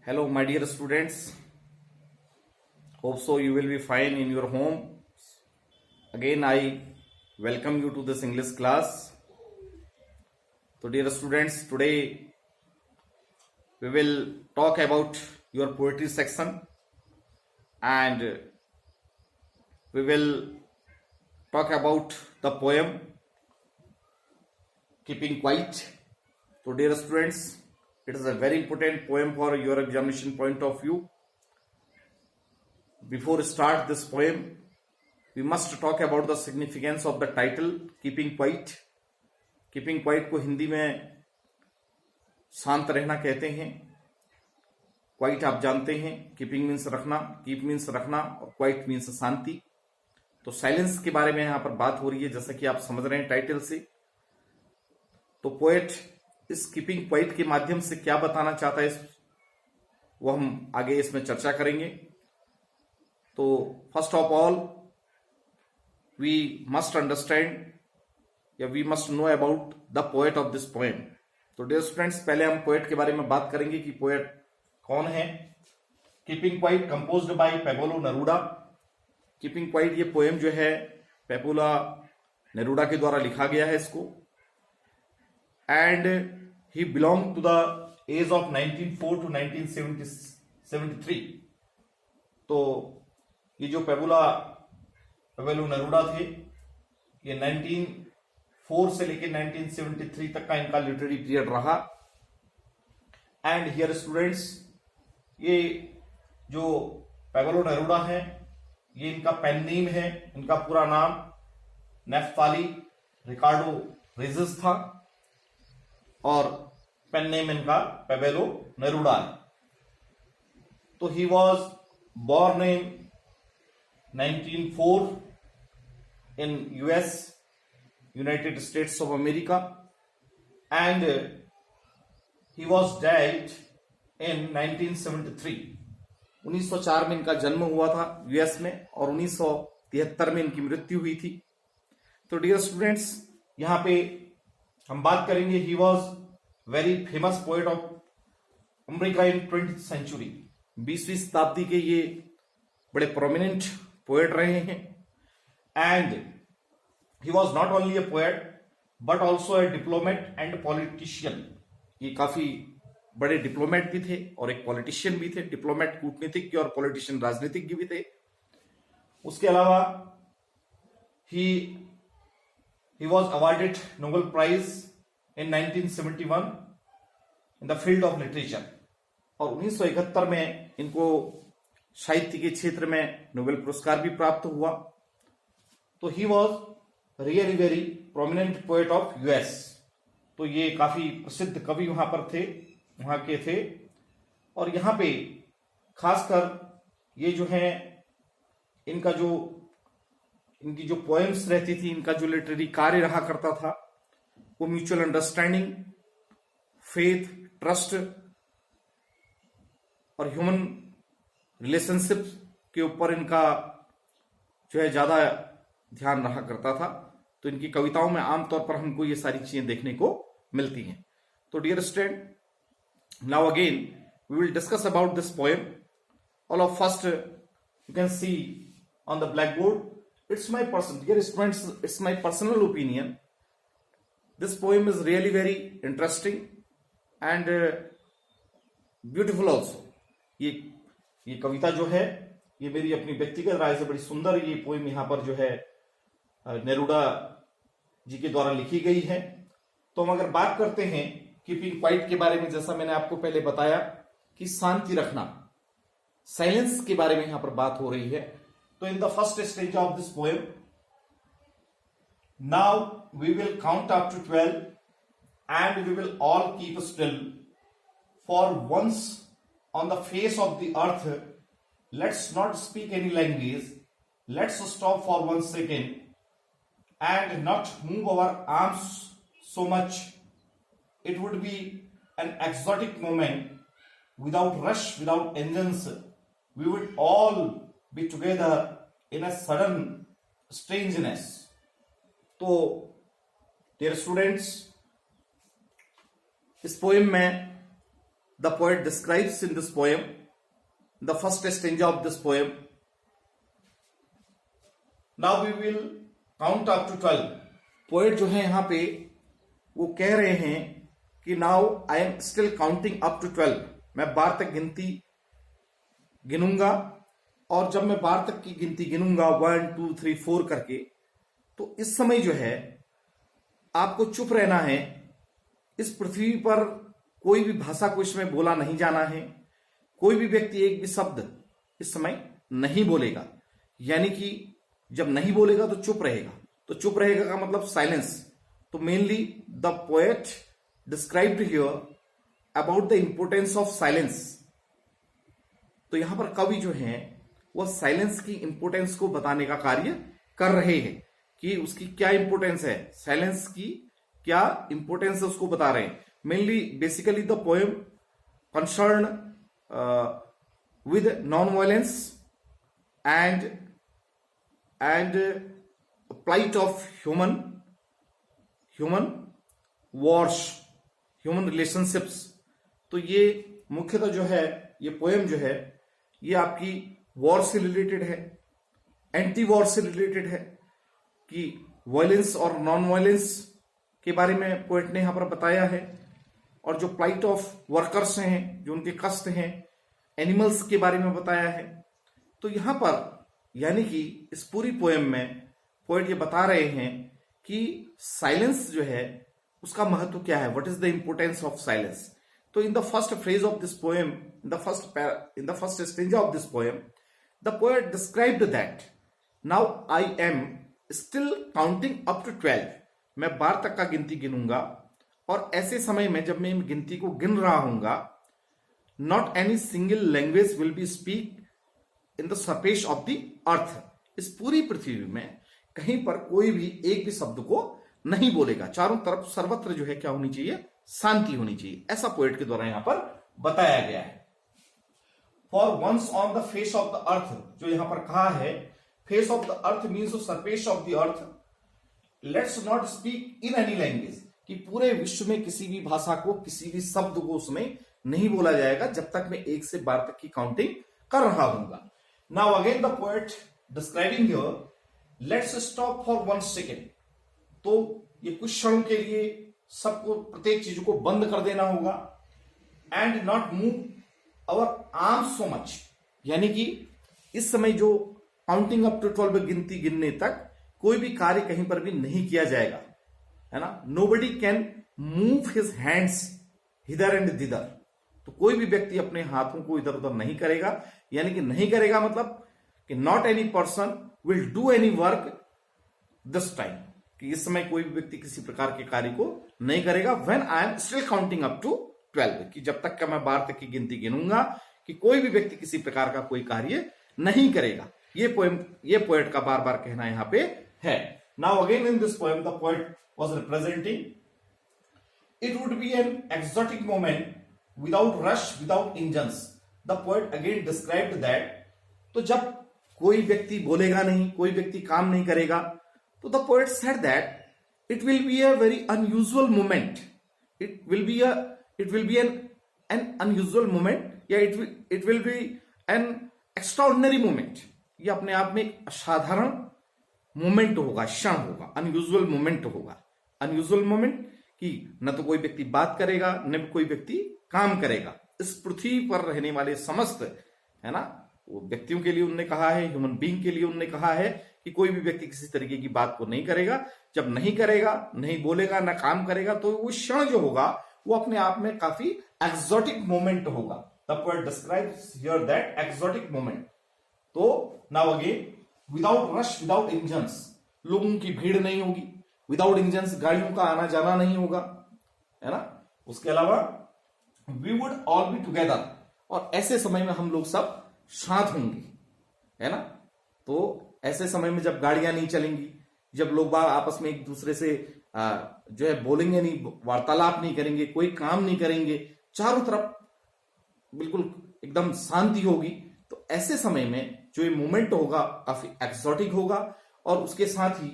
Hello, my dear students. Hope so you will be fine in your home. Again, I welcome you to this English class. So, dear students, today we will talk about your poetry section and we will talk about the poem Keeping Quiet. So, dear students, it is a very important poem for your examination point of view. Before start this poem, we must talk about the significance of the title Keeping Quiet. Keeping Quiet को हिंदी में शांत रहना कहते हैं. Quite आप जानते हैं, keeping means रखना, कीप मीन्स रखना और क्वाइट मीन्स शांति. तो साइलेंस के बारे में यहां पर बात हो रही है, जैसा कि आप समझ रहे हैं टाइटल से. तो पोएट इस कीपिंग क्वाइट के माध्यम से क्या बताना चाहता है, वो हम आगे इसमें चर्चा करेंगे. तो first of all we must understand या we must know about the poet of this poem. तो डियर स्टूडेंट्स, पहले हम पोएट के बारे में बात करेंगे कि पोएट कौन है. Keeping quiet composed by Pablo Neruda. Keeping quiet ये पोएम जो है पेबोलो नेरूडा के द्वारा लिखा गया है इसको. And he belong to the age of 1904 to 1973. तो ये जो पेबोलो नेरूडा थे, ये 1904 से लेकर 1973 तक का इनका लिटरेरी पीरियड रहा. एंड हियर स्टूडेंट्स, ये जो पेबोलो नेरूडा है, ये इनका पेन नेम है. इनका पूरा नाम नेफ्ताली रिकार्डो रेजिस था और पेन नेम इनका पेबोलो नेरूडा है. तो he was born in 1904 in US, United States of America, and he was died in 1973. 1904 में इनका जन्म हुआ था यूएस में और 1973 में इनकी मृत्यु हुई थी. तो डियर स्टूडेंट्स, यहां पे हम बात करेंगे, he was very famous poet of America in 20th century. 20वीं शताब्दी के ये बड़े प्रोमिनेंट पोएट रहे हैं. And he was not only a poet but also a diplomat and politician. ये काफी बड़े डिप्लोमेट भी थे और एक पॉलिटिशियन भी थे. डिप्लोमेट कूटनीतिक और पॉलिटिशियन राजनीतिक भी थे. उसके अलावा he was awarded Nobel prize in 1971 in the field of literature. और 1971 में इनको साहित्य के क्षेत्र में नोबेल पुरस्कार भी प्राप्त हुआ. तो he was really very prominent poet of US. तो ये काफी प्रसिद्ध कवि वहां पर थे, वहां के थे. और यहां पे खासकर ये जो है इनकी जो पोएम्स रहती थी, इनका जो लिटरेरी कार्य रहा करता था, वो म्यूचुअल अंडरस्टैंडिंग, फेथ, ट्रस्ट और ह्यूमन रिलेशनशिप के ऊपर इनका जो है ज्यादा ध्यान रहा करता था. तो इनकी कविताओं में आमतौर पर हमको ये सारी चीजें देखने को मिलती हैं. तो dear student, now again we will discuss about this poem. All of first you can see on the black board. It's my person dear students, it's my personal opinion. This poem is really very interesting and beautiful also. ये कविता जो है, ये मेरी अपनी व्यक्तिगत राय से बड़ी सुंदर ये पोएम यहां पर जो है नेरूडा जी के द्वारा लिखी गई है. तो हम अगर बात करते हैं कीपिंग क्वाइट के बारे में, जैसा मैंने आपको पहले बताया कि शांति रखना, साइलेंस के बारे में यहां पर बात हो रही है. तो in the first stage of this poem, now we will count up to 12 and we will all keep still for once on the face of the earth. Let's not speak any language. Let's stop for 1 second and not move our arms so much. It would be an exotic moment. Without rush, without engines, we would all be together in a sudden strangeness. तो dear students, इस poem में the poet describes in this poem, the first stanza of this poem. Now we will count up to 12. Poet जो है यहाँ पे वो कह रहे हैं कि now I am still counting up to 12. मैं 12 तक गिनती गिनूंगा, और जब मैं 12 तक की गिनती गिनूंगा 1 2 3 4 करके, तो इस समय जो है आपको चुप रहना है। इस पृथ्वी पर कोई भी भाषा को इसमें बोला नहीं जाना है। कोई भी व्यक्ति एक भी शब्द इस समय नहीं बोलेगा, यानी कि जब नहीं बोलेगा तो चुप रहेगा। तो चुप रहेगा का मतलब साइलेंस। तो mainly the poet described here about the importance of silence. तो यहां पर कवि जो है वह साइलेंस की इंपोर्टेंस को बताने का कार्य कर रहे हैं कि उसकी क्या इंपोर्टेंस है, साइलेंस की क्या इंपोर्टेंस है उसको बता रहे हैं। Mainly basically the poem concern with non violence and plight of human wars, human relationships। तो ये मुख्यतः जो है ये पोएम जो है ये आपकी वॉर से रिलेटेड है, एंटी वॉर से रिलेटेड है, कि वायलेंस और नॉन वायलेंस के बारे में पोएट ने यहां पर बताया है। और जो प्लाइट ऑफ वर्कर्स हैं, जो उनके कष्ट हैं, एनिमल्स के बारे में बताया है। तो यहां पर यानी कि इस पूरी पोएम में पोएट ये बता रहे हैं कि साइलेंस जो है उसका महत्व क्या है, what is the importance of silence. तो in the first phrase of this poem, in the first stanza of this poem, the poet described that now I am still counting up to 12। मैं 12 तक का गिनती गिनूंगा, और ऐसे समय में जब मैं गिनती को गिन रहा हूंगा, not any single language will be speak in the surface of the earth. इस पूरी पृथ्वी में कहीं पर कोई भी एक भी शब्द को नहीं बोलेगा। चारों तरफ सर्वत्र जो है क्या होनी चाहिए, शांति होनी चाहिए। ऐसा पोएट के द्वारा यहां पर बताया गया है। For once on the face of the earth, जो यहां पर कहा है, face of the earth means surface of the earth, let's not speak in any language, कि पूरे विश्व में किसी भी भाषा को, किसी भी शब्द को उसमें नहीं बोला जाएगा जब तक मैं 1 से 12 तक की काउंटिंग कर रहा हूंगा। Now again the poet describing here, let's stop for 1 second. तो ये कुछ क्षणों के लिए सबको, प्रत्येक चीज को बंद कर देना होगा। And not move our arms so much, यानी कि इस समय जो काउंटिंग अप टू 12 गिनती गिनने तक कोई भी कार्य कहीं पर भी नहीं किया जाएगा, है ना। Nobody can move his hands hither and thither. तो कोई भी व्यक्ति अपने हाथों को इधर उधर नहीं करेगा, यानी कि नहीं करेगा मतलब कि not any person will do any work this time, कि इस समय कोई भी व्यक्ति किसी प्रकार के कार्य को नहीं करेगा। When I am still counting up to 12, कि जब तक का मैं 12 तक की गिनती गिनूंगा, कि कोई भी व्यक्ति किसी प्रकार का कोई कार्य नहीं करेगा। ये पोएट का बार बार कहना यहां पे है। Now again in this poem the poet was representing, it would be an exotic moment without rush, without engines. The poet again described that, तो जब कोई व्यक्ति बोलेगा नहीं, कोई व्यक्ति काम नहीं करेगा, तो the poet said that it will be a very unusual moment, it will be an unusual moment, या it will be an extraordinary moment. ये अपने आप में एक असाधारण मोमेंट होगा, क्षण होगा, अनयूजुअल मोमेंट होगा। अनयूजुअल मोमेंट कि न तो कोई व्यक्ति बात करेगा, न कोई व्यक्ति काम करेगा। इस पृथ्वी पर रहने वाले समस्त, है ना, वो व्यक्तियों के लिए उन्होंने कहा है, ह्यूमन बीइंग के लिए उन्होंने कहा है कि कोई भी व्यक्ति किसी तरीके की बात को नहीं करेगा। जब नहीं करेगा, नहीं बोलेगा, ना काम करेगा, तो वो क्षण जो होगा वो अपने आप में काफी एक्सोटिक मोमेंट होगा। The poet describes here that exotic moment. तो now again, without rush, without engines, लोगों की भीड़ नहीं होगी, विदाउट इंजन्स, गाड़ियों का आना जाना नहीं होगा, है ना। उसके अलावा we would all be together, और ऐसे समय में हम लोग सब साथ होंगे, है ना। तो ऐसे समय में जब गाड़ियां नहीं चलेंगी, जब लोग बाग आपस में एक दूसरे से जो है बोलेंगे नहीं, वार्तालाप नहीं करेंगे, कोई काम नहीं करेंगे, चारों तरफ बिल्कुल एकदम शांति होगी, तो ऐसे समय में जो ये मोमेंट होगा काफी एक्सोटिक होगा। और उसके साथ ही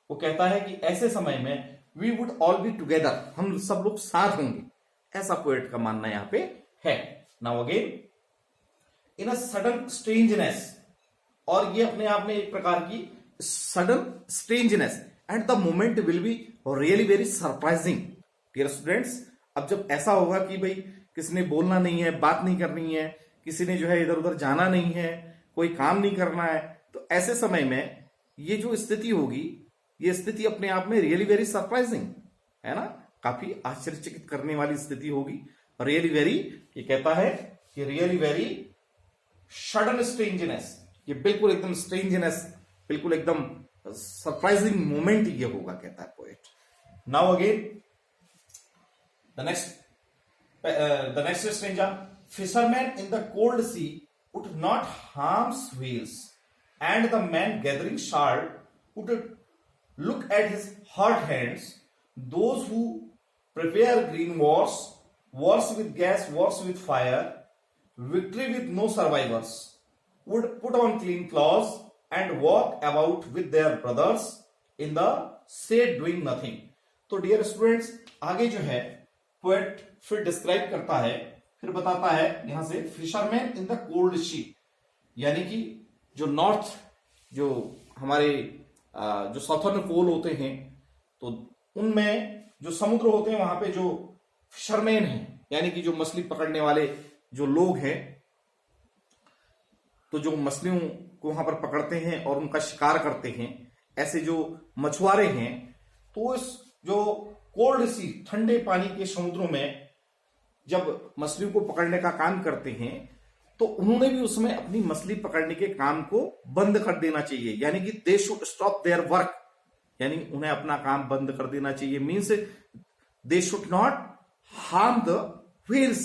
वो कहता है कि ऐसे समय में we would all be together, हम सब लोग साथ होंगे, ऐसा पोएट का मानना यहाँ पे है। Now again in a sudden strangeness, और ये अपने आप में एक प्रकार की sudden strangeness, and the moment will be really very surprising. Dear students, अब जब ऐसा होगा कि भाई किसी ने बोलना नहीं है, बात नहीं करनी है, किसी ने जो है इधर उधर जाना नहीं है, कोई काम नहीं करना है, तो ऐसे समय में ये जो स्थिति होगी, ये स्थिति अपने आप में रियली वेरी सरप्राइजिंग है ना, काफी आश्चर्यचकित करने वाली स्थिति होगी। रियली वेरी, ये कहता है कि रियली वेरी सडन स्ट्रेंजनेस, ये बिल्कुल एकदम स्ट्रेंजनेस, बिल्कुल एकदम सरप्राइजिंग मोमेंट ये होगा, कहता है poet. Now again the next stranger, fisherman in the cold sea would not harms whales, and the man gathering shard would look at his hot hands, those who prepare green wars, wars with gas, wars with fire, victory with no survivors, would put on clean clothes and walk about with their brothers in the shade doing nothing। तो dear students, आगे जो है poet फिर describe करता है, फिर बताता है यहां से, फिशरमैन इन द कोल्ड सी, यानी कि जो नॉर्थ, जो हमारे जो साउथर्न पोल होते हैं, तो उनमें जो समुद्र होते हैं, वहां पे जो फिशरमैन है, यानी कि जो मछली पकड़ने वाले जो लोग हैं, तो जो मछलियों को वहां पर पकड़ते हैं और उनका शिकार करते हैं, ऐसे जो मछुआरे हैं, तो इस जो कोल्ड सी, ठंडे पानी के समुद्रों में जब मछलियों को पकड़ने का काम करते हैं, तो उन्होंने भी उसमें अपनी मछली पकड़ने के काम को बंद कर देना चाहिए, यानी कि दे शुड स्टॉप देयर वर्क, यानी उन्हें अपना काम बंद कर देना चाहिए। Means they should not harm the whales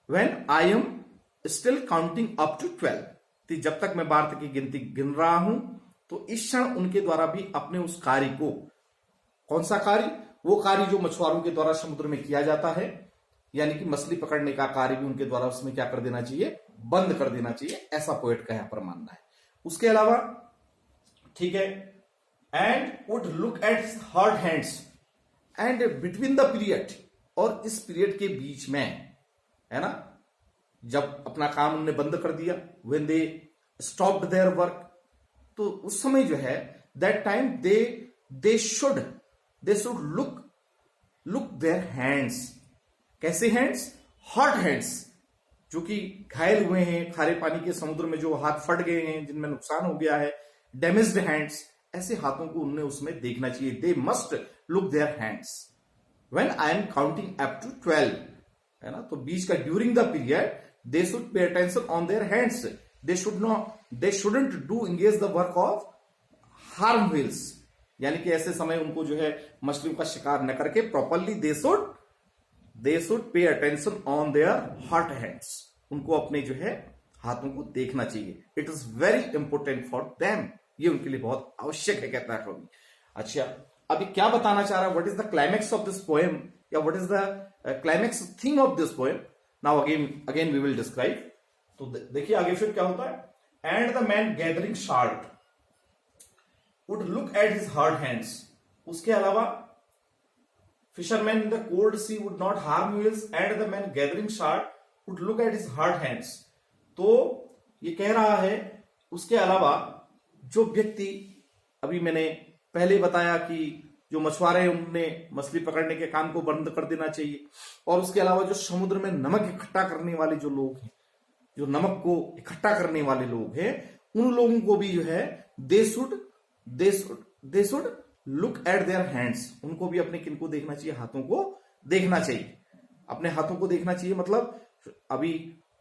when I am still counting up to 12। तो जब तक मैं 12 तक की गिनती गिन रहा हूं, तो इस क्षण उनके द्वारा भी अपने उस कार्य को, कौन सा कार्य, वो कार्य जो मछुआरों के द्वारा समुद्र में किया जाता है, यानी कि मछली पकड़ने का कार्य भी उनके द्वारा उसमें क्या कर देना चाहिए, बंद कर देना चाहिए, ऐसा पोएट का यहां पर मानना है। उसके अलावा ठीक है, and would look eight hot hands, and between the period, और इस पीरियड के बीच में, है ना, जब अपना काम उन्होंने बंद कर दिया, when they stopped there work, तो उस समय जो है, that time they should look their hands. कैसे हैंड्स? हॉट हैंड्स, जो कि घायल हुए हैं, खारे पानी के समुद्र में जो हाथ फट गए हैं, जिनमें नुकसान हो गया है, डैमेज्ड हैंड्स, ऐसे हाथों को उन्हें उसमें देखना चाहिए। They must look their hands when I am counting up to 12, है ना, तो बीच का during the period they should pay attention on their hands, they shouldn't do engage the work of harm whales, यानी कि ऐसे समय उनको जो है मछलियों का शिकार न करके properly they should pay attention on there hot hands, उनको अपने जो है हाथों को देखना चाहिए। It is very important for them, ये उनके लिए बहुत आवश्यक है, कहता है कवि। अच्छा, अभी क्या बताना चाह रहा है, what is the climax of this poem, या what is the climax theme of this poem. Now again we will describe. तो देखिए आगे फिर क्या होता है, and the man gathering shard would look at his hard hands, उसके अलावा fisherman in the cold sea would not harm whales, and the man gathering shard would look at his hard hands. तो ये कह रहा है, उसके अलावा जो व्यक्ति, अभी मैंने पहले बताया कि जो मछुआरे हैं उन्होंने मछली पकड़ने के काम को बंद कर देना चाहिए, और उसके अलावा जो समुद्र में नमक इकट्ठा करने वाले जो लोग हैं, जो नमक को इकट्ठा करने वाले लोग हैं, उन लोगों को भी जो है दे should look at their hands, उनको भी अपने किनको देखना चाहिए, हाथों को देखना चाहिए, अपने हाथों को देखना चाहिए। मतलब अभी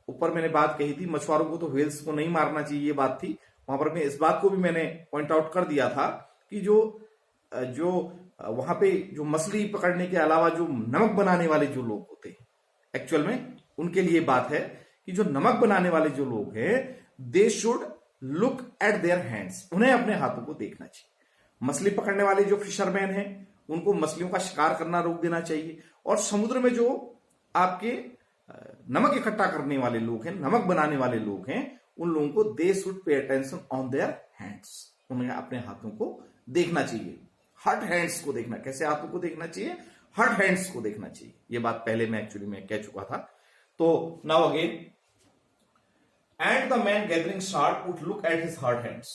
ऊपर मैंने बात कही थी, मछुआरों को तो व्हेल्स को नहीं मारना चाहिए, ये बात थी, वहां पर मैं इस बात को भी मैंने पॉइंट आउट कर दिया था कि जो वहां पे जो मछली पकड़ने के अलावा जो नमक बनाने वाले जो लोग होते हैं, एक्चुअल में उनके लिए बात है कि जो नमक बनाने वाले जो लोग हैं, they should look at their hands, उन्हें अपने हाथों को देखना चाहिए। मछली पकड़ने वाले जो फिशरमैन हैं, उनको मछलियों का शिकार करना रोक देना चाहिए, और समुद्र में जो आपके नमक इकट्ठा करने वाले लोग हैं, नमक बनाने वाले लोग हैं, उन लोगों को दे should pay attention on their hands, उन्हें अपने हाथों को देखना चाहिए। हॉट हैंड्स को देखना, कैसे हाथों को देखना चाहिए? हर्ट हैंड्स को देखना चाहिए। ये बात पहले मैं एक्चुअली में कह चुका था। तो now again, and the man gathering start would look at his hurt hands,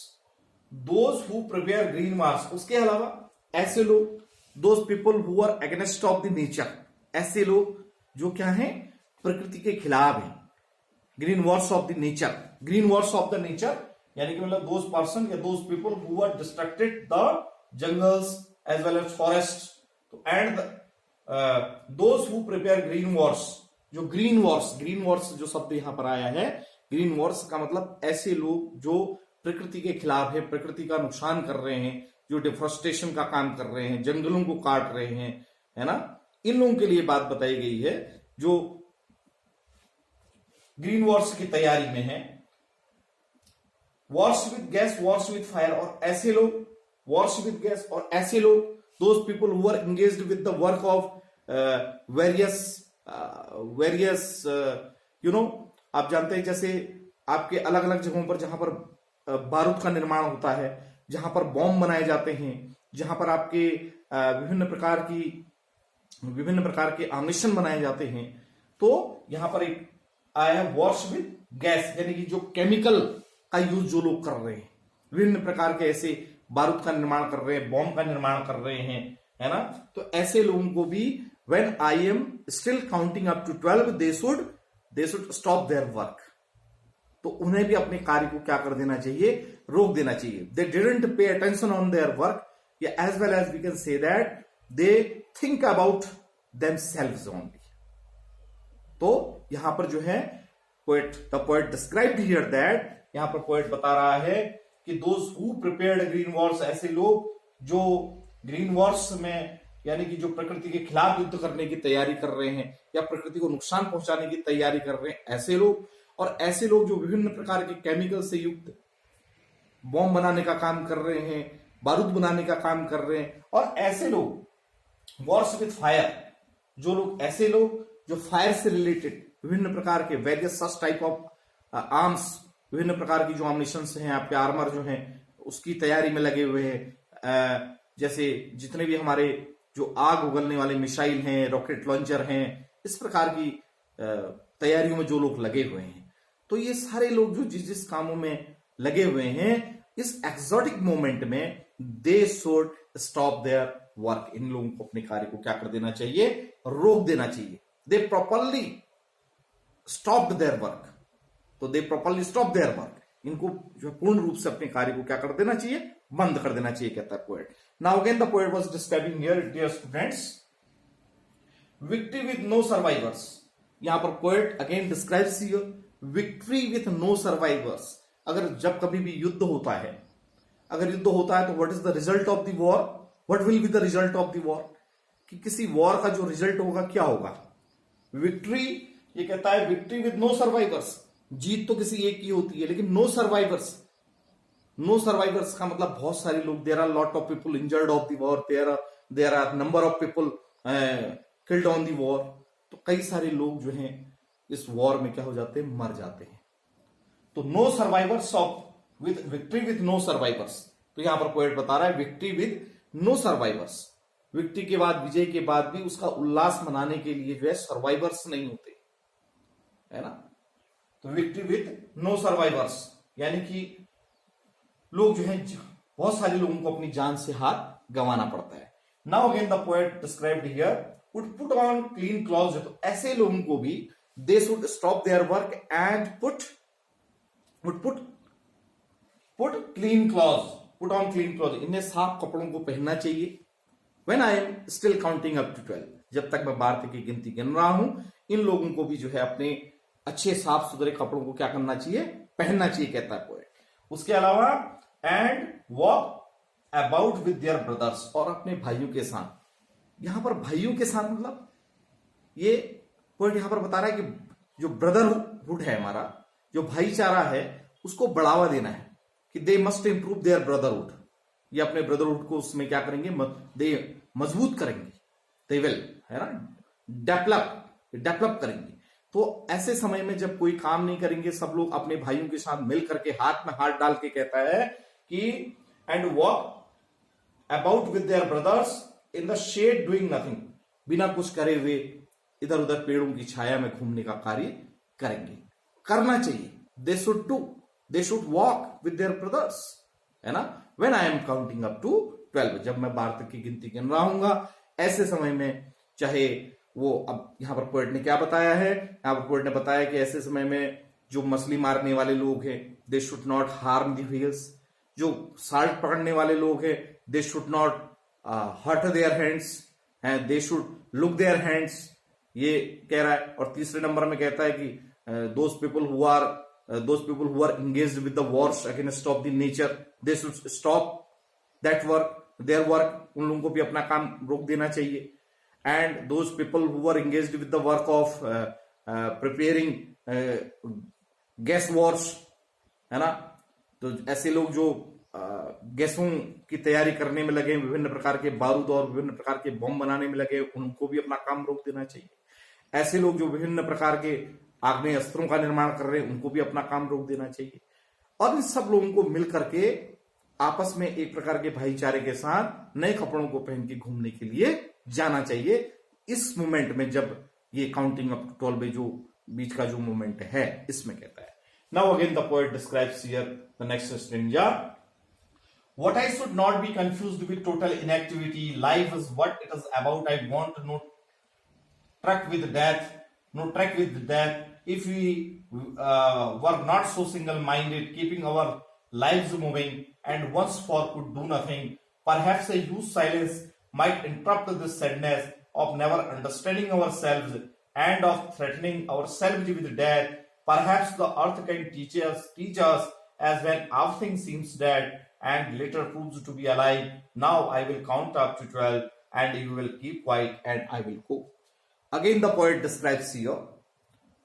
those who prepare green marks, उसके अलावा ऐसे लोग, those people who are against of the nature, ऐसे लोग जो क्या है, प्रकृति के खिलाफ है। Green words of the nature, green words of the nature यानी कि मतलब दोज पर्सन या those people who are destructed the jungles as well as forest, तो and those who prepare green words, जो ग्रीन वर्ड्स जो शब्द यहां पर आया है, ग्रीन वर्ड्स का मतलब ऐसे लोग जो प्रकृति के खिलाफ है, प्रकृति का नुकसान कर रहे हैं, जो डिफोरेस्टेशन का काम कर रहे हैं, जंगलों को काट रहे हैं, है ना, इन लोगों के लिए बात बताई गई है जो ग्रीन वॉर्स की तैयारी में है। Wars with gas, wars with fire, और ऐसे लोग, वॉर्स विद गैस और ऐसे लोग, those people who are engaged with the work of various आप जानते हैं जैसे आपके अलग अलग जगहों पर जहां पर बारूद का निर्माण होता है, जहां पर बॉम्ब बनाए जाते हैं, जहां पर आपके विभिन्न प्रकार के आमिशन बनाए जाते हैं, तो यहां पर एक आया वॉर्स विद गैस, यानी कि जो केमिकल का यूज जो लोग कर रहे हैं, विभिन्न प्रकार के ऐसे बारूद का निर्माण कर रहे हैं, बॉम्ब का निर्माण कर रहे हैं, है ना, तो ऐसे लोगों को भी when I am still counting up to 12 they should stop their work, तो उन्हें भी अपने कार्य को क्या कर देना चाहिए, रोक देना चाहिए। They didn't pay attention on their work, या as well as we can say that they think about themselves only. तो यहां पर जो है the poet described here that, यहां पर पोएट बता रहा है कि those who prepared green wars, ऐसे लोग जो ग्रीन वॉर्स में यानी कि जो प्रकृति के खिलाफ युद्ध करने की तैयारी कर रहे हैं या प्रकृति को नुकसान पहुंचाने की तैयारी कर रहे हैं, ऐसे लोग, और ऐसे लोग जो विभिन्न प्रकार के केमिकल से युक्त बॉम्ब बनाने का काम कर रहे हैं, बारूद बनाने का काम कर रहे हैं, और ऐसे लोग वॉर्स विद फायर, जो लोग ऐसे लोग जो फायर से रिलेटेड विभिन्न प्रकार के various such type of arms, विभिन्न प्रकार की जो आर्मिशंस हैं, आपके आर्मर जो हैं, उसकी तैयारी में लगे हुए हैं, जैसे जितने भी हमारे जो आग उगलने वाले मिसाइल हैं, रॉकेट लॉन्चर हैं, इस प्रकार की तैयारियों में जो लोग लगे हुए हैं, तो ये सारे लोग जो जिस जिस कामों में लगे हुए हैं, इस एक्सोटिक मोमेंट में they should stop their work, इन लोगों को अपने कार्य को क्या कर देना चाहिए, रोक देना चाहिए। दे प्रॉपरली स्टॉप देयर वर्क, तो दे प्रॉपरली स्टॉप देयर वर्क, इनको जो पूर्ण रूप से अपने कार्य को क्या कर देना चाहिए, बंद कर देना चाहिए, कहता है poet. Now again the poet was describing here, dear students, victory with no survivors. यहां पर poet again describes here victory with no survivors. अगर जब कभी भी युद्ध होता है, अगर युद्ध होता है तो what is the result of the war, what will be the result of the war, कि किसी वॉर का जो रिजल्ट होगा क्या होगा, विक्ट्री, ये कहता है विक्ट्री विद नो सर्वाइवर्स, जीत तो किसी एक की होती है, लेकिन नो सर्वाइवर्स, नो सर्वाइवर्स का मतलब बहुत सारे लोग, there are lot of people injured of the war, there are number of people killed on the war, तो कई सारे लोग जो हैं इस वॉर में क्या हो जाते हैं, मर जाते हैं। तो no survivors of with victory with no survivors, तो यहां पर पोएट बता रहा है victory with no survivors, victory के बाद, विजय के बाद भी उसका उल्लास मनाने के लिए जो है सर्वाइवर्स नहीं होते, है ना, तो विक्ट्री विद नो सर्वाइवर्स यानी कि लोग जो है, बहुत सारे लोगों को अपनी जान से हाथ गंवाना पड़ता है। Now again the poet described here would put on clean clothes, तो ऐसे लोगों को भी they should stop their work and put clean clothes, put on clean cloth, इन्हें साफ कपड़ों को पहनना चाहिए। When I am still counting up to 12, जब तक मैं 12 की गिनती गिन रहा हूं, इन लोगों को भी जो है अपने अच्छे साफ सुथरे कपड़ों को क्या करना चाहिए, पहनना चाहिए, कहता है पोएट। उसके अलावा and walk about with their brothers, और अपने भाइयों के साथ, यहां पर भाइयों के साथ मतलब ये पोएट यहां पर बता रहा है कि जो ब्रदरहुड है हमारा, जो भाईचारा है, उसको बढ़ावा देना है, कि they must improve there brotherhood, ये अपने ब्रदरहुड को उसमें क्या करेंगे, दे मजबूत करेंगे, दे विल, है ना, डेवलप करेंगे। तो ऐसे समय में जब कोई काम नहीं करेंगे, सब लोग अपने भाइयों के साथ मिल करके हाथ में हाथ डाल के कहता है कि and walk about with their brothers in the shade doing nothing, बिना कुछ करे हुए इधर उधर पेड़ों की छाया में घूमने का कार्य करेंगे, करना चाहिए। They should do, they should walk with their brothers, है ना। When I am counting up to 12, जब मैं 12 तक की गिनती गिन रहा हूंगा, ऐसे समय में चाहे वो, अब यहां पर पोएट ने क्या बताया है, यहां पर पोएट ने बताया कि ऐसे समय में जो मछली मारने वाले लोग हैं, they should not harm the whales. जो साल्ट पकड़ने वाले लोग हैं, they should not hurt their hands, हैं, they should look their hands, ये कह रहा है। और तीसरे नंबर में कहता है कि those people who are engaged with the wars against of the nature, they should stop that work, their work, उन लोगों को भी अपना काम रोक देना चाहिए। And those people who are engaged with the work of preparing gas wars, है ना। तो ऐसे लोग जो गैसों की तैयारी करने में लगे, विभिन्न प्रकार के बारूद और विभिन्न प्रकार के बम बनाने में लगे, उनको भी अपना काम रोक देना चाहिए। ऐसे लोग जो विभिन्न प्रकार के आग्नेय अस्त्रों का निर्माण कर रहे हैं, उनको भी अपना काम रोक देना चाहिए। और इन सब लोगों को मिलकर के आपस में एक प्रकार के भाईचारे के साथ नए कपड़ों को पहन के घूमने के लिए जाना चाहिए। इस मोमेंट में, जब ये काउंटिंग अप टू 12 जो बीच का जो मोमेंट है, इसमें कहता है। Now again the poet describes here the next stanza. What I should not be confused with total inactivity. Life is what it is about. I want no track with death, no track with death. If we were not so single-minded, keeping our lives moving, and once for could do nothing, perhaps a huge silence might interrupt this sadness of never understanding ourselves and of threatening ourselves with death. Perhaps the earth can teach us as when everything seems dead and later proves to be alive. Now I will count up to 12 and you will keep quiet and I will go. Again the poet describes here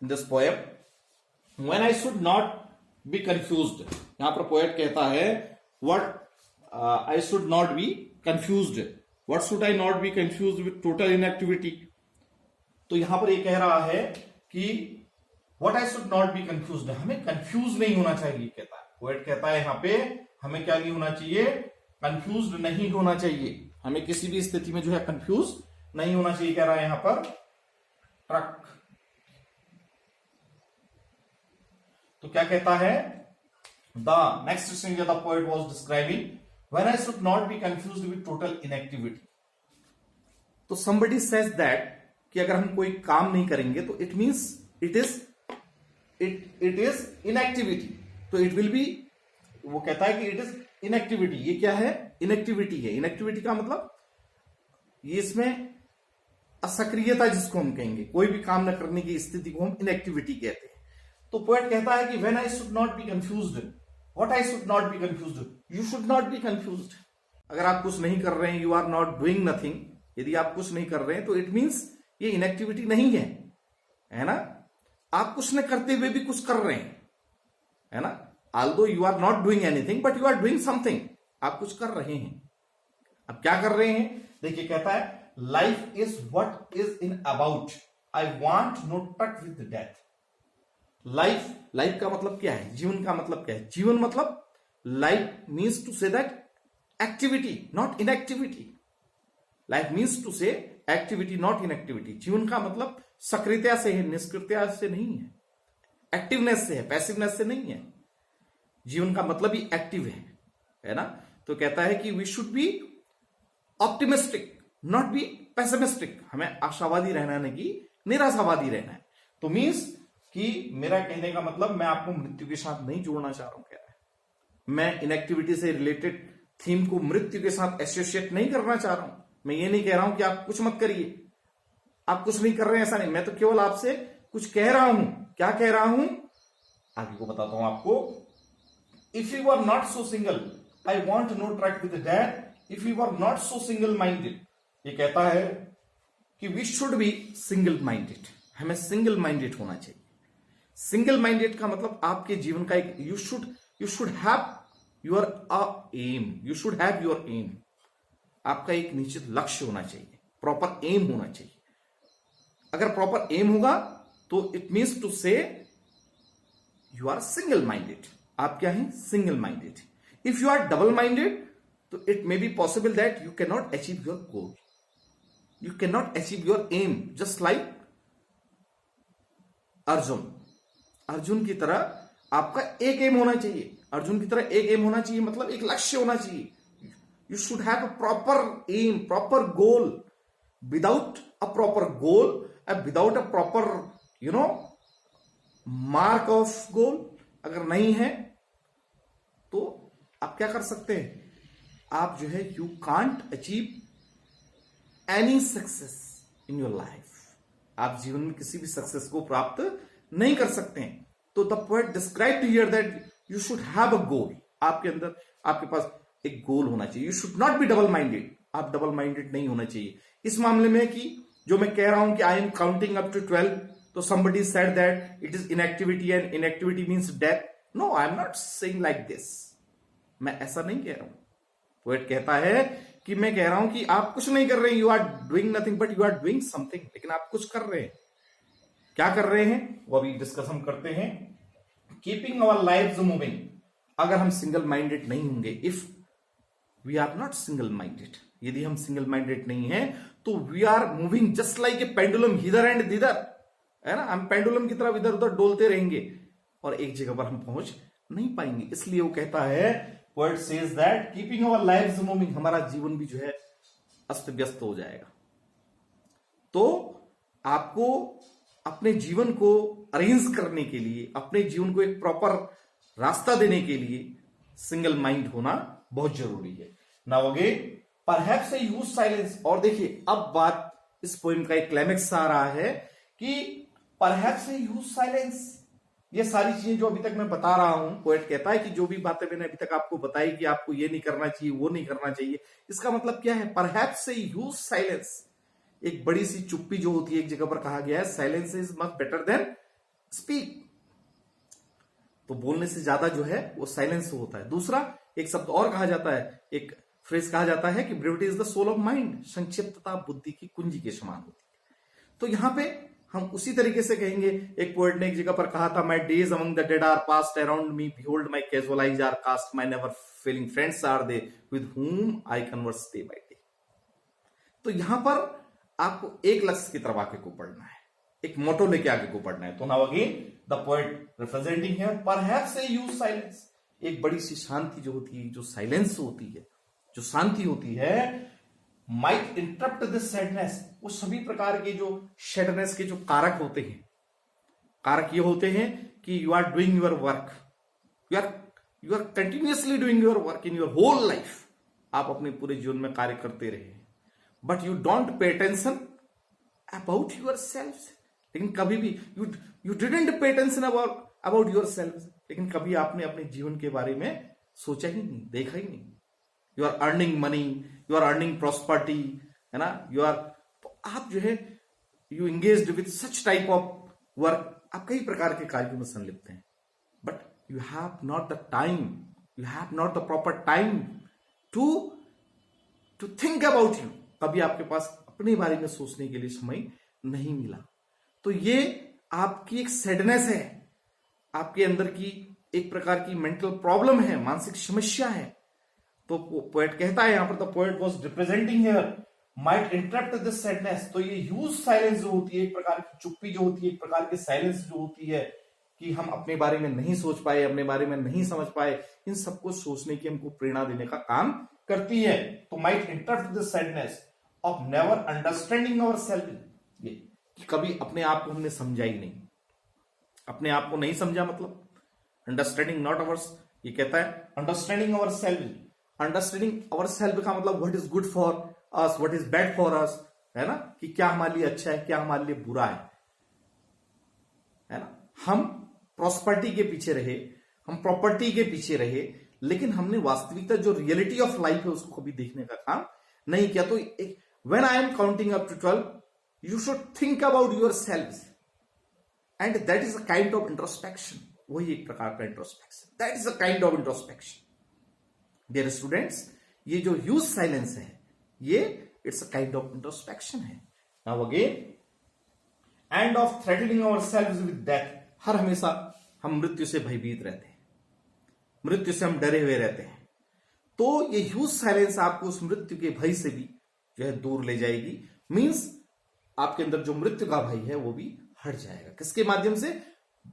in this poem, when I should not be confused. यहां पर poet कहता है what I should not be confused. What should I not be confused with total inactivity? तो यहां पर ये कह रहा है कि what I should not be confused, हमें कंफ्यूज नहीं होना चाहिए, कहता है पोएट। कहता है यहां पे हमें क्या नहीं होना चाहिए, कंफ्यूज नहीं होना चाहिए। हमें किसी भी स्थिति में जो है कंफ्यूज नहीं होना चाहिए, कह रहा है यहां पर ट्रक। तो क्या कहता है, the next stanza the poet was describing when I should not be confused with total inactivity. तो somebody says that कि अगर हम कोई काम नहीं करेंगे तो it means it is inactivity. तो इट विल बी, वो कहता है कि इट इज इनएक्टिविटी। ये क्या है, इनएक्टिविटी है। इनएक्टिविटी का मतलब ये इसमें असक्रियता जिसको हम कहेंगे, कोई भी काम न करने की स्थिति को हम इनएक्टिविटी कहते हैं। तो पोएट कहता है कि when I should not be confused, what I should not be confused, you should not be confused. अगर आप कुछ नहीं कर रहे हैं, you are not doing nothing, यदि आप कुछ नहीं कर रहे हैं तो इट मींस ये इनएक्टिविटी नहीं है ना। आप कुछ न करते हुए भी कुछ कर रहे हैं, है ना। although you are not doing anything but you are doing something, आप कुछ कर रहे हैं। अब क्या कर रहे हैं, देखिए कहता है life is what is in about, I want no touch with death. Life का मतलब क्या है, जीवन का मतलब क्या है। जीवन मतलब life means to say that activity not inactivity. Life means to say activity not inactivity. जीवन का मतलब सक्रियता से है, निष्क्रियता से नहीं है, एक्टिवनेस से है, पैसिवनेस से नहीं है। जीवन का मतलब ही एक्टिव है ना। तो कहता है कि we should be optimistic not be pessimistic. हमें आशावादी रहना नहीं कि निराशावादी रहना है। तो मीन्स कि मेरा कहने का मतलब, मैं आपको मृत्यु के साथ नहीं जोड़ना चाह रहा हूं, कह रहा है। मैं इनएक्टिविटी से रिलेटेड थीम को मृत्यु के साथ एसोसिएट नहीं करना चाह रहा हूं। मैं ये नहीं कह रहा हूं कि आप कुछ मत करिए, आप कुछ नहीं कर रहे हैं, ऐसा नहीं। मैं तो केवल आपसे कुछ कह रहा हूं। क्या कह रहा हूं, आगे को बताता हूं आपको। If you are not so single, I want no track with that. If you are not so single-minded, ये कहता है कि we should be single-minded. हमें single-minded होना चाहिए। Single-minded का मतलब आपके जीवन का एक you should have your aim. You should have your aim. आपका एक निश्चित लक्ष्य होना चाहिए, प्रॉपर एम होना चाहिए। अगर प्रॉपर एम होगा तो it means to say you are single minded. आप क्या हैं, single minded. If you are double minded तो it may be possible that you can not achieve your goal. You can not achieve your aim just like Arjun की तरह आपका एक M होना चाहिए। अर्जुन की तरह एक एम होना चाहिए मतलब एक लक्ष्य होना चाहिए। You should have a proper aim, proper goal. Without a proper goal, without a proper mark of goal अगर नहीं है तो आप क्या कर सकते हैं? आप जो है you can't achieve any success in your life. आप जीवन में किसी भी सक्सेस को प्राप्त नहीं कर सकते हैं। तो the poet describe to here that you should have a goal. आपके अंदर, आपके पास एक गोल होना चाहिए। You should not be double minded. आप डबल माइंडेड नहीं होना चाहिए इस मामले में कि जो मैं कह रहा हूं कि I am counting up to 12, तो somebody said that it is inactivity and inactivity means death. No, I am not saying like this. मैं ऐसा नहीं कह रहा हूं। पोएट कहता है कि मैं कह रहा हूं कि आप कुछ नहीं कर रहे हैं, you are doing nothing but you are doing something, लेकिन आप कुछ कर रहे हैं। क्या कर रहे हैं वो अभी डिस्कस हम करते हैं। Keeping our lives moving. अगर हम सिंगल माइंडेड नहीं होंगे, if we are not single minded, यदि हम सिंगल माइंडेड नहीं है तो we are moving just like a pendulum hither and thither, है ना। हम पेंडुलम की तरफ इधर उधर डोलते रहेंगे और एक जगह पर हम पहुंच नहीं पाएंगे। इसलिए वो कहता है, word says that keeping our lives moving, हमारा जीवन भी जो है अस्त व्यस्त हो जाएगा। तो आपको अपने जीवन को अरेंज करने के लिए, अपने जीवन को एक प्रॉपर रास्ता देने के लिए सिंगल माइंड होना बहुत जरूरी है। नाउ अगेन, परहैप्स ए यूज साइलेंस। और देखिए अब बात इस पोएम का एक क्लाइमेक्स आ रहा है कि परहैप्स ए यूज साइलेंस। ये सारी चीजें जो अभी तक मैं बता रहा हूं, पोएट कहता है कि जो भी बातें मैंने अभी तक आपको बताई कि आपको ये नहीं करना चाहिए, वो नहीं करना चाहिए, इसका मतलब क्या है? परहैप्स ए यूज साइलेंस, एक बड़ी सी चुप्पी जो होती है, एक जगह पर कहा गया है silence is much better than speak. तो बोलने से ज्यादा जो है वो साइलेंस होता है। दूसरा एक शब्द और कहा जाता है, एक फ्रेज कहा जाता है कि brevity is the soul of mind. संक्षिप्तता बुद्धि की कुंजी के समान होती है। तो यहां पे हम उसी तरीके से कहेंगे। एक पोएट ने एक जगह पर कहा था, my days among the dead are past around me, behold my casual eyes are cast, my never failing friends are they with whom I converse day by day. तो यहां पर आपको एक लक्ष्य की तरफ आगे को बढ़ना है, एक मोटो लेके आगे को बढ़ना है। तो now again the poet representing here perhaps A use silence, एक बड़ी सी शांति जो होती है, जो साइलेंस होती है, जो शांति होती है, माइट इंटरप्ट दिस सैडनेस। वो सभी प्रकार के जो सैडनेस के जो कारक होते हैं, कारक ये होते हैं कि you are doing your work, you are continuously doing your work in your whole life. आप अपने पूरे जीवन में कार्य करते रहे, but you don't pay attention about your self. लेकिन कभी भी you didn't pay attention about your self, लेकिन कभी आपने अपने जीवन के बारे में सोचा ही नहीं, देखा ही नहीं। You are earning money, you are earning prosperity, है ना, यू आर, तो आप जो है you engaged with such type of work, आप कई प्रकार के कार्यों में संलिप्त हैं, but you have not the time, you have not the proper time to think about you. कभी आपके पास अपने बारे में सोचने के लिए समय नहीं मिला। तो ये आपकी एक सैडनेस है, आपके अंदर की एक प्रकार की मेंटल प्रॉब्लम है, मानसिक समस्या है। तो पोएट कहता है यहां पर, the poet was representing here might interrupt this sadness. तो ये ह्यूज साइलेंस जो होती है, एक प्रकार की चुप्पी जो होती है, एक प्रकार की साइलेंस जो होती है कि हम अपने बारे में नहीं सोच पाए, अपने बारे में नहीं समझ पाए, इन सबको सोचने की हमको प्रेरणा देने का काम करती है। तो might interrupt this sadness of never understanding our self, ये कि कभी अपने आप को हमने समझा ही नहीं, अपने आप को नहीं समझा, मतलब अंडरस्टैंडिंग नॉट अवर्स। ये कहता है understanding our self, understanding our self का मतलब what is good for us, what is bad for us, है ना, कि क्या हमारे लिए अच्छा है, क्या हमारे लिए बुरा है ना। हम प्रॉस्पर्टी के पीछे रहे, हम प्रॉपर्टी के पीछे रहे, लेकिन हमने वास्तविकता जो रियलिटी ऑफ लाइफ है उसको कभी देखने का काम नहीं किया। तो when I am counting up to 12, you should think about your self, and that is a kind of introspection. वही एक प्रकार का introspection, that is a kind of introspection. Dear students, ये जो ह्यूज साइलेंस है, ये it's a kind of introspection है। Now again, end of threatening our selves with death. हर हमेशा हम मृत्यु से भयभीत रहते हैं, मृत्यु से हम डरे हुए रहते हैं। तो ये ह्यूज साइलेंस आपको उस मृत्यु के भय से भी जो है दूर ले जाएगी। मीन्स आपके अंदर जो मृत्यु का भय है वो भी हट जाएगा। किसके माध्यम से?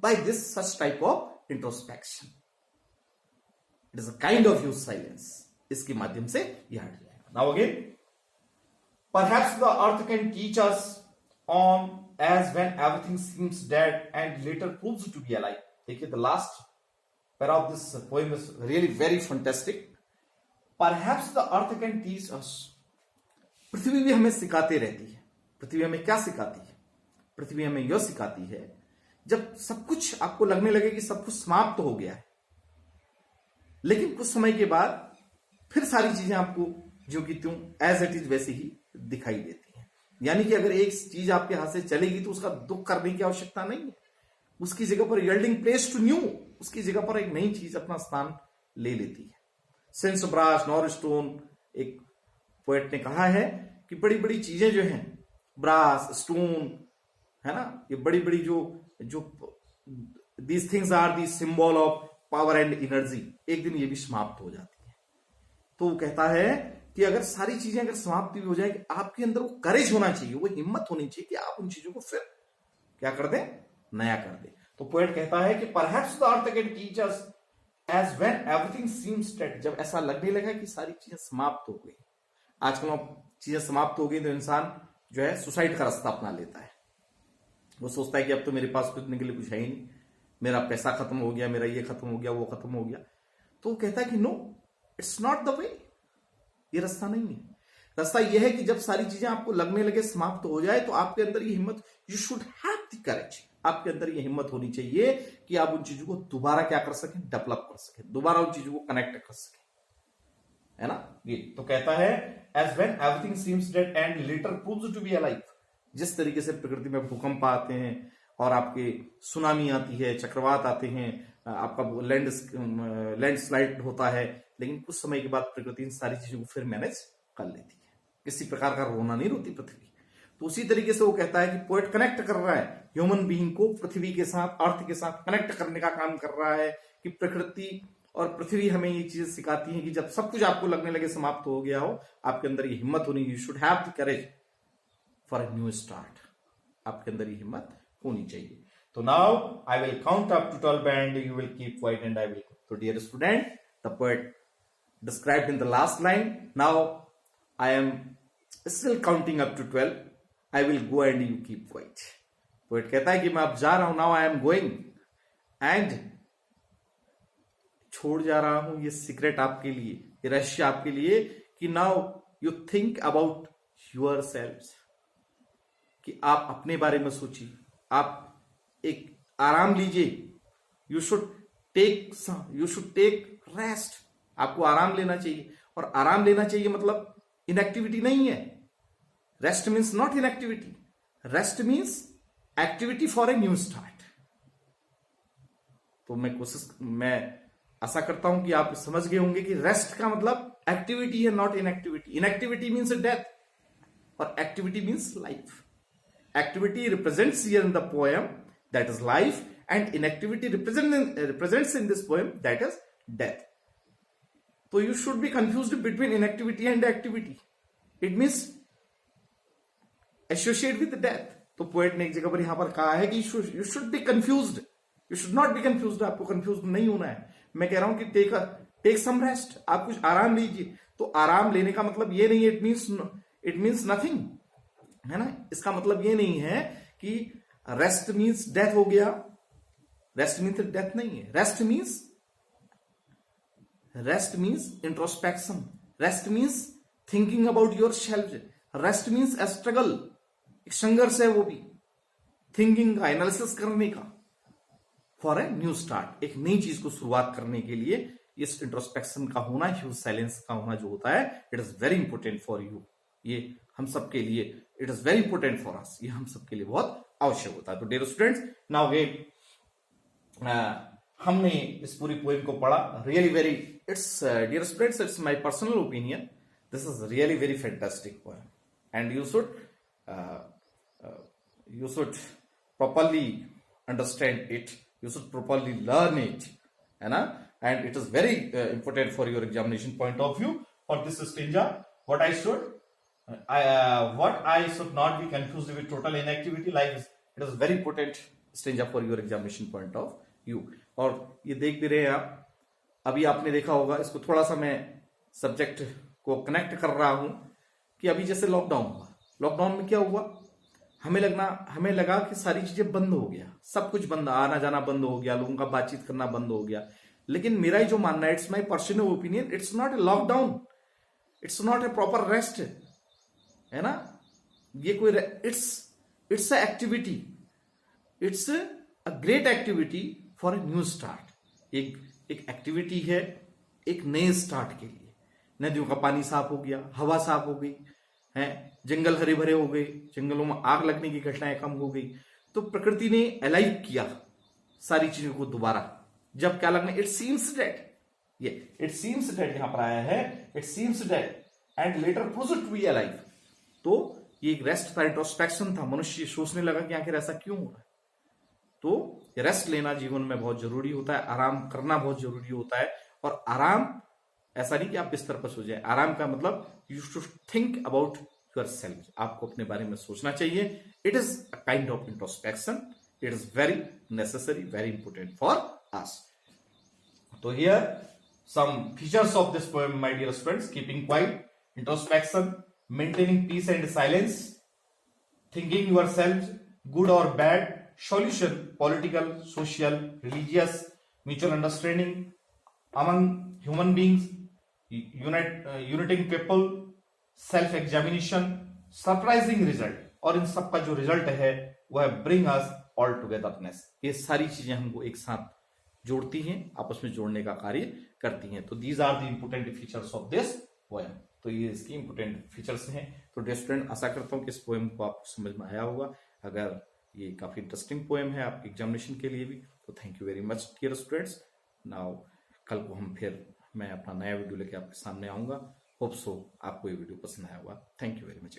By this such type of introspection. It is a kind of use silence. इसके माध्यम से यह हट जाएगा। Now again, perhaps the earth can teach us on age when everything seems dead and later proves to be alive. देखिए, the last para of this poem is really very fantastic. Perhaps the earth can teach us. पृथ्वी भी हमें सिखाती रहती है। पृथ्वी हमें क्या सिखाती है? पृथ्वी हमें यह सिखाती है, जब सब कुछ आपको लगने लगे कि सब कुछ समाप्त हो गया है, लेकिन कुछ समय के बाद फिर सारी चीजें आपको जो कि त्यों एज इट इज वैसे ही दिखाई देती हैं। यानी कि अगर एक चीज आपके हाथ से चलेगी तो उसका दुख करने की आवश्यकता नहीं है। उसकी जगह पर यील्डिंग प्लेस टू न्यू, उसकी जगह पर एक नई चीज अपना स्थान ले लेती है। सिंस ब्रास नॉर स्टोन, एक पोएट ने कहा है कि बड़ी बड़ी चीजें जो हैं, ब्रास, स्टोन, है ना, ये बड़ी बड़ी जो these things are the symbol of power and energy, एक दिन ये भी समाप्त हो जाती है। तो वो कहता है कि अगर सारी चीजें अगर समाप्त भी हो जाएगी, आपके अंदर वो करेज होना चाहिए, वो हिम्मत होनी चाहिए कि आप उन चीजों को फिर क्या कर दें, नया कर दें। तो पोएट कहता है कि perhaps the earth can teach us as when everything seems dead. जब ऐसा लगने लगा कि सारी चीजें समाप्त हो गई, आजकल चीजें समाप्त हो गई तो इंसान जो है सुसाइड का रास्ता अपना लेता है। वो सोचता है कि अब तो मेरे पास कुछ के लिए कुछ है ही नहीं, मेरा पैसा खत्म हो गया, मेरा ये खत्म हो गया, वो खत्म हो गया। तो वो कहता है कि no, it's not the way. ये रास्ता नहीं है। रास्ता यह है कि जब सारी चीजें आपको लगने लगे समाप्त हो जाए, तो आपके अंदर ये हिम्मत, यू शुड हैव द करेज, आपके अंदर ये हिम्मत होनी चाहिए कि आप उन चीजों को दोबारा क्या कर सकें, डेवलप कर सकें, दोबारा उन चीजों को कनेक्ट कर सकें, है ना। ये तो कहता है as when everything seems dead and later proves to be alive. जिस तरीके से प्रकृति में भूकंप आते हैं और आपके सुनामी आती है, चक्रवात आते हैं, आपका लैंडस्लाइड होता है, लेकिन कुछ समय के बाद प्रकृति इन सारी चीजों को फिर मैनेज कर लेती है। किसी प्रकार का रोना नहीं रोती पृथ्वी। तो उसी तरीके से वो कहता है कि पोएट कनेक्ट कर रहा है ह्यूमन बीइंग को पृथ्वी के साथ, अर्थ के साथ कनेक्ट करने का काम कर रहा है कि प्रकृति और पृथ्वी हमें ये चीजें सिखाती हैं कि जब सब कुछ आपको लगने लगे समाप्त हो गया हो, आपके अंदर ये हिम्मत होनी, you should have the courage for a new start. आपके अंदर ये हिम्मत होनी चाहिए। तो now I will count up to 12 and you will keep quiet and I will. तो dear student, the poet described in the last line, now I am still counting up to 12, I will go and you keep quiet। Poet कहता है कि मैं अब जा रहा हूं, now I am going, and छोड़ जा रहा हूं ये सीक्रेट आपके लिए, ये रहस्य आपके लिए कि now you think about yourselves, कि आप अपने बारे में सोचिए, आप एक आराम लीजिए। You should take rest. आपको आराम लेना चाहिए, और आराम लेना चाहिए मतलब इनएक्टिविटी नहीं है। Rest means not inactivity, rest means activity for a new start. तो मैं आशा करता हूं कि आप समझ गए होंगे कि रेस्ट का मतलब एक्टिविटी है, not inactivity. Inactivity means death और activity means life. Activity represents here in the poem, that is life, and inactivity represents in this poem, that is death. So you should be confused between inactivity and activity. It means associate with death. तो poet ने एक जगह पर यहां पर कहा है कि you should be confused. You should not be confused. आपको confused नहीं होना है। मैं कह रहा हूं कि take some rest. आप कुछ आराम लीजिए। तो आराम लेने का मतलब ये नहीं है it means nothing, है ना। इसका मतलब ये नहीं है कि रेस्ट मीन्स डेथ हो गया। रेस्ट मीन्स डेथ नहीं है। Rest means introspection. Rest means thinking about your self. Rest means A struggle, एक संघर्ष है वो भी, थिंकिंग का, एनालिसिस करने का, फॉर ए न्यू स्टार्ट, एक नई चीज को शुरुआत करने के लिए इस इंट्रोस्पेक्शन का होना, ह्यूज साइलेंस का होना जो होता है, it is very important for you. ये हम सबके लिए, it is very important for अस, ये हम सबके लिए बहुत आवश्यक होता है। तो डियर स्टूडेंट्स, नाउ हमने इस पूरी पोएम को पढ़ा। Really very, it's dear students, it's my personal opinion, this is really very fantastic poem and you should properly understand it, you should properly learn it, है ना। And it is very important for your examination point of view. For this stanza, what I should what I should not be confused with total inactivity. Like it is very important stranger for your examination point of view. और ये देख भी रहे हैं आप, अभी आपने देखा होगा, इसको थोड़ा सा मैं सब्जेक्ट को कनेक्ट कर रहा हूं कि अभी जैसे लॉकडाउन हुआ, लॉकडाउन में क्या हुआ, हमें लगा कि सारी चीजें बंद हो गया, सब कुछ बंद, आना जाना बंद हो गया, लोगों का बातचीत करना बंद हो गया। लेकिन मेरा ही जो मानना है, it's my personal opinion, it's not a lockdown, it's not a proper rest, है ना। ये कोई it's a activity, it's a great activity for a new start. एक एक्टिविटी है एक नए स्टार्ट के लिए। नदियों का पानी साफ हो गया, हवा साफ हो गई है, जंगल हरे भरे हो गए, जंगलों में आग लगने की घटनाएं कम हो गई। तो प्रकृति ने अलाइव किया सारी चीजों को दोबारा। जब क्या लगना, इट सीम्स डेड, ये इट सीम्स डेड यहां पर आया है, it seems dead and later proved to be alive. तो ये एक रेस्ट था, इंट्रोस्पेक्शन था, मनुष्य सोचने लगा कि आखिर ऐसा क्यों हो रहा है। तो रेस्ट लेना जीवन में बहुत जरूरी होता है, आराम करना बहुत जरूरी होता है। और आराम ऐसा नहीं कि आप बिस्तर पर सो जाए, आराम का मतलब you should think about your self, आपको अपने बारे में सोचना चाहिए। It is a kind of introspection, it is very necessary, very important for us. तो here some features of this poem my dear students: keeping quiet, introspection, maintaining peace and silence, thinking yourselves, good or bad, solution, political, social, religious, mutual understanding among human beings, uniting people, self examination, surprising result, और इन सब का जो result है वो है bring us all togetherness। ये सारी चीजें हमको एक साथ जोड़ती हैं, आपस में जोड़ने का कार्य करती हैं। तो these are the important features of this poem. तो ये इसकी इंपोर्टेंट फीचर्स हैं। तो डियर स्टूडेंट, आशा करता हूं कि इस पोएम को आपको समझ में आया होगा। अगर ये काफी इंटरेस्टिंग पोएम है आपके एग्जामिनेशन के लिए भी, तो thank you very much dear students. Now कल को मैं अपना नया वीडियो लेके आपके सामने आऊंगा। होप सो आपको ये वीडियो पसंद आया होगा। Thank you very much.